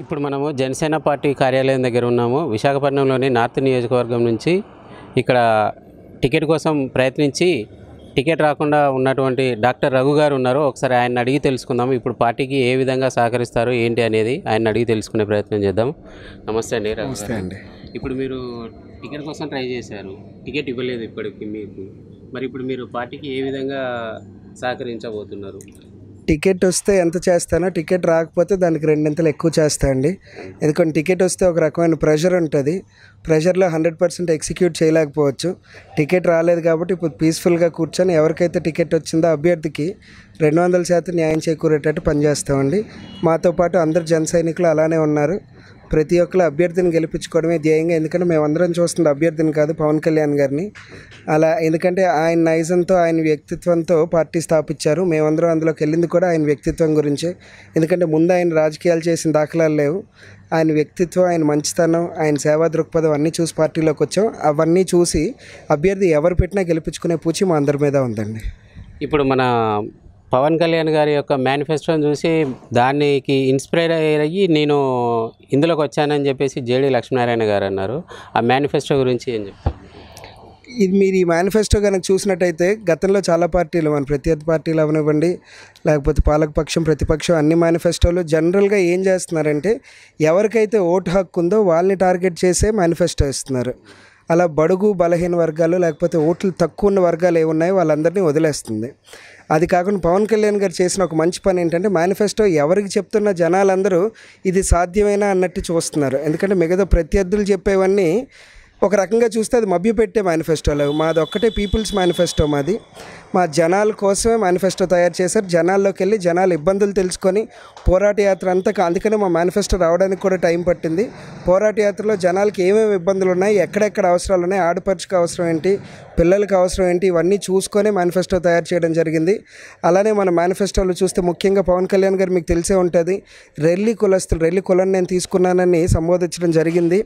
ఇప్పుడు మనము జనసేన పార్టీ కార్యాలయం దగ్గర ఉన్నాము. విశాఖపట్నంలోని నార్త్ నియోజకవర్గం నుంచి ఇక్కడ టికెట్ కోసం ప్రయత్నించి టికెట్ రాకుండా ఉన్నటువంటి డాక్టర్ రఘు గారు ఉన్నారు. ఒకసారి ఆయన అడిగి తెలుసుకుందాము. ఇప్పుడు పార్టీకి ఏ విధంగా సహకరిస్తారు ఏంటి అనేది ఆయన అడిగి తెలుసుకునే ప్రయత్నం చేద్దాం. నమస్తే అండి. నమస్తే అండి. ఇప్పుడు మీరు టికెట్ కోసం ట్రై చేశారు, టికెట్ ఇవ్వలేదు ఇప్పటికి మీకు. మరి ఇప్పుడు మీరు పార్టీకి ఏ విధంగా సహకరించబోతున్నారు? టికెట్ వస్తే ఎంత చేస్తానో, టికెట్ రాకపోతే దానికి రెండింతలు ఎక్కువ చేస్తా అండి. ఎందుకంటే టికెట్ వస్తే ఒక రకమైన ప్రెషర్ ఉంటుంది. ప్రెషర్లో 100% ఎగ్జిక్యూట్ చేయలేకపోవచ్చు. టికెట్ రాలేదు కాబట్టి ఇప్పుడు పీస్ఫుల్గా కూర్చొని ఎవరికైతే టికెట్ వచ్చిందో అభ్యర్థికి 200% న్యాయం చేకూరేటట్టు పనిచేస్తామండి. మాతో పాటు అందరు జన సైనికులు అలానే ఉన్నారు. ప్రతి ఒక్కరు అభ్యర్థిని గెలిపించుకోవడమే ధ్యేయంగా. ఎందుకంటే మేమందరం చూస్తున్న అభ్యర్థిని కాదు, పవన్ కళ్యాణ్ గారిని. అలా ఎందుకంటే ఆయన నైజంతో, ఆయన వ్యక్తిత్వంతో పార్టీ స్థాపించారు. మేమందరం అందులోకి వెళ్ళింది కూడా ఆయన వ్యక్తిత్వం గురించే. ఎందుకంటే ముందు ఆయన రాజకీయాలు చేసిన దాఖలాలు లేవు. ఆయన వ్యక్తిత్వం, ఆయన మంచితనం, ఆయన సేవా దృక్పథం అన్నీ చూసి పార్టీలోకి వచ్చాం. అవన్నీ చూసి అభ్యర్థి ఎవరు పెట్టినా గెలిపించుకునే పూచి మా అందరి మీద ఉందండి. ఇప్పుడు మన పవన్ కళ్యాణ్ గారి యొక్క మేనిఫెస్టోని చూసి దానికి ఇన్స్పైర్ అయ్యి నేను ఇందులోకి వచ్చానని చెప్పేసి జేడీ లక్ష్మీనారాయణ గారు అన్నారు. ఆ మేనిఫెస్టో గురించి ఏం చెప్తారు? ఇది మీరు ఈ మేనిఫెస్టో కనుక చూసినట్టయితే గతంలో చాలా పార్టీలు, మన ప్రత్యర్థి పార్టీలు అవనివ్వండి, లేకపోతే పాలకపక్షం, ప్రతిపక్షం, అన్ని మేనిఫెస్టోలు జనరల్గా ఏం చేస్తున్నారంటే ఎవరికైతే ఓటు హక్కు ఉందో వాళ్ళని టార్గెట్ చేసే మేనిఫెస్టో ఇస్తున్నారు. అలా బడుగు బలహీన వర్గాలు, లేకపోతే ఓట్లు తక్కువ ఉన్న వర్గాలు ఏమున్నాయో వాళ్ళందరినీ వదిలేస్తుంది. అది కాకుండా పవన్ కళ్యాణ్ గారు చేసిన ఒక మంచి పని ఏంటంటే మేనిఫెస్టో ఎవరికి చెప్తున్న జనాలందరూ ఇది సాధ్యమేనా అన్నట్టు చూస్తున్నారు. ఎందుకంటే మిగతా ప్రత్యర్థులు చెప్పేవన్నీ ఒక రకంగా చూస్తే అది మభ్యపెట్టే మేనిఫెస్టోలు. మాది ఒక్కటే పీపుల్స్ మేనిఫెస్టో. మాది మా జనాల కోసమే మేనిఫెస్టో తయారు చేశారు. జనాల్లోకి వెళ్ళి జనాల ఇబ్బందులు తెలుసుకొని పోరాట యాత్ర అంతా. అందుకనే మా మేనిఫెస్టో రావడానికి కూడా టైం పట్టింది. పోరాట యాత్రలో జనాలకి ఏమేమి ఇబ్బందులు ఉన్నాయి, ఎక్కడెక్కడ అవసరాలు ఉన్నాయి, ఆడపడుచుకు అవసరం ఏంటి, పిల్లలకి అవసరం ఏంటి, ఇవన్నీ చూసుకొని మేనిఫెస్టో తయారు చేయడం జరిగింది. అలానే మన మేనిఫెస్టోలో చూస్తే ముఖ్యంగా పవన్ కళ్యాణ్ గారు మీకు తెలిసే ఉంటుంది, రెల్లి కులస్తులు, రెల్లి కులం నేను తీసుకున్నానని సంబోధించడం జరిగింది.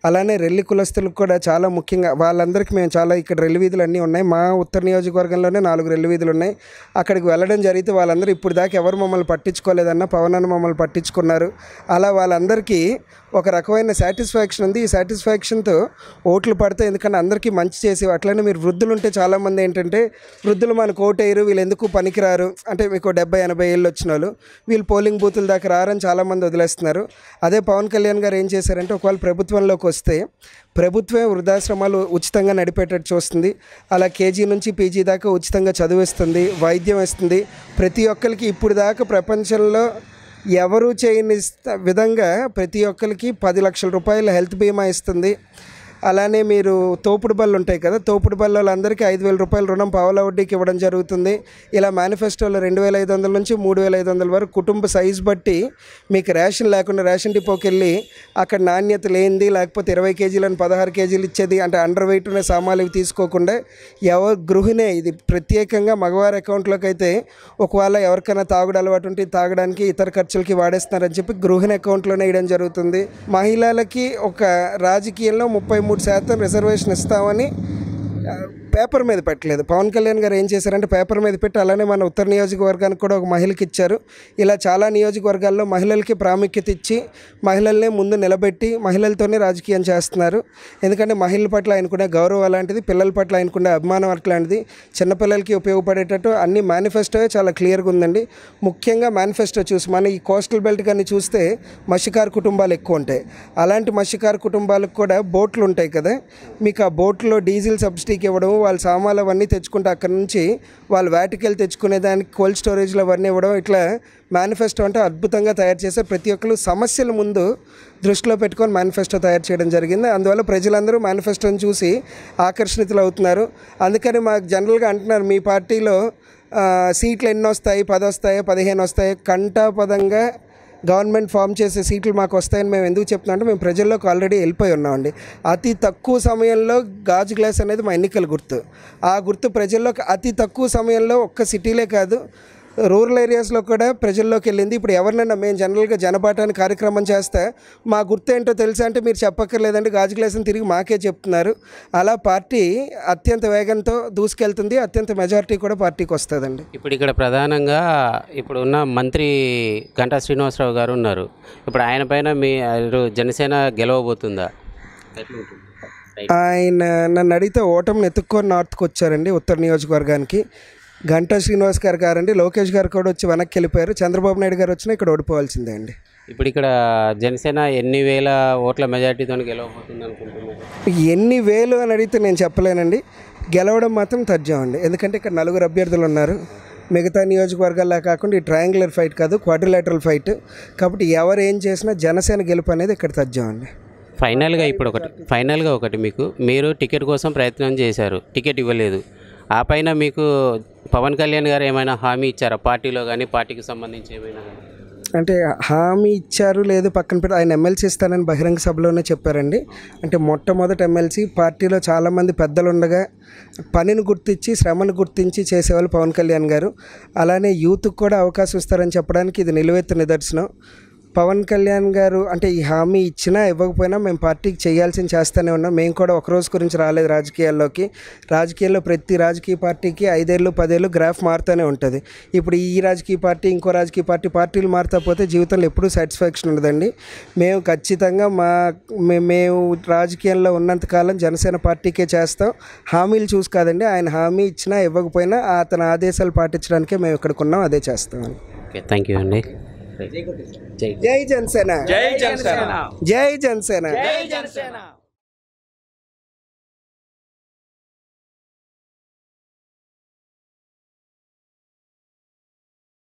అలానే రెల్లి కులస్తులకు కూడా చాలా ముఖ్యంగా వాళ్ళందరికీ మేము చాలా ఇక్కడ రెల్లి వీధులు అన్నీ ఉన్నాయి. మా ఉత్తర నియోజకవర్గంలోనే 4 రెల్లి వీధులు ఉన్నాయి. అక్కడికి వెళ్ళడం జరిగితే వాళ్ళందరూ ఇప్పుడు దాకా ఎవరు మమ్మల్ని పట్టించుకోలేదన్న, పవన్ అన్న మమ్మల్ని పట్టించుకున్నారు. అలా వాళ్ళందరికీ ఒక రకమైన సాటిస్ఫాక్షన్ ఉంది. ఈ సాటిస్ఫాక్షన్తో ఓట్లు పడతాయి. ఎందుకంటే అందరికీ మంచి చేసి. అట్లనే మీరు వృద్ధులు ఉంటే చాలామంది ఏంటంటే వృద్ధులు మనకు ఓటేయరు, వీళ్ళు ఎందుకు పనికిరారు, అంటే మీకు 70-80 ఏళ్ళు వచ్చిన వాళ్ళు, వీళ్ళు పోలింగ్ బూతుల దాకా రారని చాలామంది వదిలేస్తున్నారు. అదే పవన్ కళ్యాణ్ గారు ఏం చేశారంటే ఒకవేళ ప్రభుత్వంలోకి వస్తే ప్రభుత్వమే వృద్ధాశ్రమాలు ఉచితంగా నడిపేటట్టు చూస్తుంది. అలా కేజీ నుంచి పీజీ దాకా ఉచితంగా చదివిస్తుంది, వైద్యం ఇస్తుంది. ప్రతి ఒక్కరికి ఇప్పుడు దాకా ప్రపంచంలో ఎవరు చేయని విధంగా ప్రతి ఒక్కరికి 10 లక్షల రూపాయల హెల్త్ బీమా ఇస్తుంది. అలానే మీరు తోపుడు బళ్ళు ఉంటాయి కదా, తోపుడు బళ్ళ వాళ్ళందరికీ 5,000 రూపాయల రుణం పావలా వడ్డీకి ఇవ్వడం జరుగుతుంది. ఇలా మేనిఫెస్టోలో 2,500 నుంచి 3,500 వరకు కుటుంబ సైజు బట్టి మీకు రేషన్ లేకుండా రేషన్ డిపోకి వెళ్ళి అక్కడ నాణ్యత లేనిది, లేకపోతే 20 కేజీలను 16 కేజీలు ఇచ్చేది, అంటే అండర్ వెయిట్ ఉన్న సామాన్లు తీసుకోకుండా గృహిణే, ఇది ప్రత్యేకంగా మగవారి అకౌంట్లోకి అయితే ఒకవేళ ఎవరికైనా తాగుడు అలవాటు ఉంటే తాగడానికి ఇతర ఖర్చులకి వాడేస్తున్నారని చెప్పి గృహిణి అకౌంట్లోనే వేయడం జరుగుతుంది. మహిళలకి ఒక రాజకీయంలో 33% రిజర్వేషన్ ఇస్తామని పేపర్ మీద పెట్టలేదు. పవన్ కళ్యాణ్ గారు ఏం చేశారంటే పేపర్ మీద పెట్టి అలానే మన ఉత్తర నియోజకవర్గానికి కూడా ఒక మహిళకి ఇచ్చారు. ఇలా చాలా నియోజకవర్గాల్లో మహిళలకి ప్రాముఖ్యత ఇచ్చి మహిళల్నే ముందు నిలబెట్టి మహిళలతోనే రాజకీయం చేస్తున్నారు. ఎందుకంటే మహిళల పట్ల ఆయనకునే గౌరవం అలాంటిది, పిల్లల పట్ల ఆయనకునే అభిమానం అట్లాంటిది, చిన్నపిల్లలకి ఉపయోగపడేటట్టు అన్ని మేనిఫెస్టో చాలా క్లియర్గా ఉందండి. ముఖ్యంగా మేనిఫెస్టో చూసి మన ఈ కోస్టల్ బెల్ట్ కానీ చూస్తే మత్స్యకార కుటుంబాలు ఎక్కువ ఉంటాయి. అలాంటి మత్స్యకార కుటుంబాలకు కూడా బోట్లు ఉంటాయి కదా, మీకు ఆ బోట్లో డీజిల్ సబ్సిడీకి ఇవ్వడం, వాళ్ళ సామాన్లు అవన్నీ తెచ్చుకుంటే అక్కడ నుంచి వాళ్ళు వేటకెళ్ళి తెచ్చుకునే దానికి కోల్డ్ స్టోరేజ్లో అవన్నీ ఇవ్వడం. ఇట్లా మేనిఫెస్టో అంటే అద్భుతంగా తయారు చేసే ప్రతి ఒక్కరు సమస్యల ముందు దృష్టిలో పెట్టుకొని మేనిఫెస్టో తయారు చేయడం జరిగింది. అందువల్ల ప్రజలందరూ మేనిఫెస్టోని చూసి ఆకర్షితులు అవుతున్నారు. అందుకని మాకు జనరల్గా అంటున్నారు మీ పార్టీలో సీట్లు ఎన్ని వస్తాయి, 10 వస్తాయో 15 వస్తాయో, కంఠాపదంగా గవర్నమెంట్ ఫామ్ చేసే సీట్లు మాకు వస్తాయని మేము ఎందుకు చెప్తున్నాం అంటే మేము ప్రజల్లోకి ఆల్రెడీ వెళ్ళిపోయి ఉన్నామండి. అతి తక్కువ సమయంలో గాజు గ్లాస్ అనేది మా ఎన్నికల గుర్తు. ఆ గుర్తు ప్రజల్లోకి అతి తక్కువ సమయంలో ఒక్క సిటీలే కాదు రూరల్ ఏరియాస్లో కూడా ప్రజల్లోకి వెళ్ళింది. ఇప్పుడు ఎవరినైనా మేము జనరల్గా జనపాఠాన్ని కార్యక్రమం చేస్తే మా గుర్తు ఏంటో తెలుసా అంటే మీరు చెప్పక్కర్లేదండి, గాజు గ్లాసుని తిరిగి మాకే చెప్తున్నారు. అలా పార్టీ అత్యంత వేగంతో దూసుకెళ్తుంది, అత్యంత మెజారిటీ కూడా పార్టీకి వస్తుందండి. ఇప్పుడు ఇక్కడ ప్రధానంగా ఇప్పుడు ఉన్న మంత్రి గంటా శ్రీనివాసరావు గారు ఉన్నారు. ఇప్పుడు ఆయన పైన మీరు జనసేన గెలవబోతుందా? ఆయన నన్ను అడిగితే ఓటమిని ఎత్తుక్కొని నార్త్కి వచ్చారండి, ఉత్తర నియోజకవర్గానికి. గంటా శ్రీనివాస్ గారు కారండి, లోకేష్ గారు కూడా వచ్చి వెనక్కి వెళ్ళిపోయారు. చంద్రబాబు నాయుడు గారు వచ్చినా ఇక్కడ ఓడిపోవాల్సిందే అండి. ఇప్పుడు ఇక్కడ జనసేన ఎన్ని వేల ఓట్ల మెజార్టీతో గెలవబోతుంది అనుకుంటున్నారు? ఎన్ని వేలు అని అడిగితే నేను చెప్పలేనండి, గెలవడం మాత్రం తథ్యం అండి. ఎందుకంటే ఇక్కడ 4 అభ్యర్థులు ఉన్నారు. మిగతా నియోజకవర్గాల్లో కాకుండా ఈ ట్రయాంగులర్ ఫైట్ కాదు, క్వాడ్రిలేటరల్ ఫైట్. కాబట్టి ఎవరు ఏం చేసినా జనసేన గెలుపు అనేది ఇక్కడ తథ్యం అండి. ఫైనల్గా ఒకటి మీరు టికెట్ కోసం ప్రయత్నం చేశారు, టికెట్ ఇవ్వలేదు. ఆ పైన మీకు పవన్ కళ్యాణ్ గారు ఏమైనా హామీ ఇచ్చారా పార్టీలో కానీ, పార్టీకి సంబంధించి ఏమైనా? అంటే హామీ ఇచ్చారు లేదు పక్కన పెట్టి, ఆయన ఎమ్మెల్సీ ఇస్తానని బహిరంగ సభలోనే చెప్పారండి. అంటే మొట్టమొదటి ఎమ్మెల్సీ, పార్టీలో చాలామంది పెద్దలు ఉండగా పనిని గుర్తించి శ్రమను గుర్తించి చేసేవాళ్ళు పవన్ కళ్యాణ్ గారు. అలానే యూత్కి కూడా అవకాశం ఇస్తారని చెప్పడానికి ఇది నిలువెత్తు నిదర్శనం. పవన్ కళ్యాణ్ గారు అంటే ఈ హామీ ఇచ్చినా ఇవ్వకపోయినా మేము పార్టీకి చేయాల్సింది చేస్తూనే ఉన్నాం. మేము కూడా ఒక రోజు గురించి రాలేదు రాజకీయాల్లోకి. రాజకీయాల్లో ప్రతి రాజకీయ పార్టీకి 5 ఏళ్ళు 10 ఏళ్ళు గ్రాఫ్ మారుతూనే ఉంటుంది. ఇప్పుడు ఈ రాజకీయ పార్టీ ఇంకో రాజకీయ పార్టీలు మారుతా పోతే జీవితంలో ఎప్పుడూ సాటిస్ఫాక్షన్ ఉండదండి. మేము ఖచ్చితంగా మేము రాజకీయాల్లో ఉన్నంతకాలం జనసేన పార్టీకే చేస్తాం. హామీలు చూసి కాదండి, ఆయన హామీ ఇచ్చినా ఇవ్వకపోయినా అతని ఆదేశాలు పాటించడానికే మేము ఇక్కడికి ఉన్నాం, అదే చేస్తామని. ఓకే, థ్యాంక్ యూ అండి. జై జనసేన, జై జనసేన, జై జనసేన, జై జనసేన.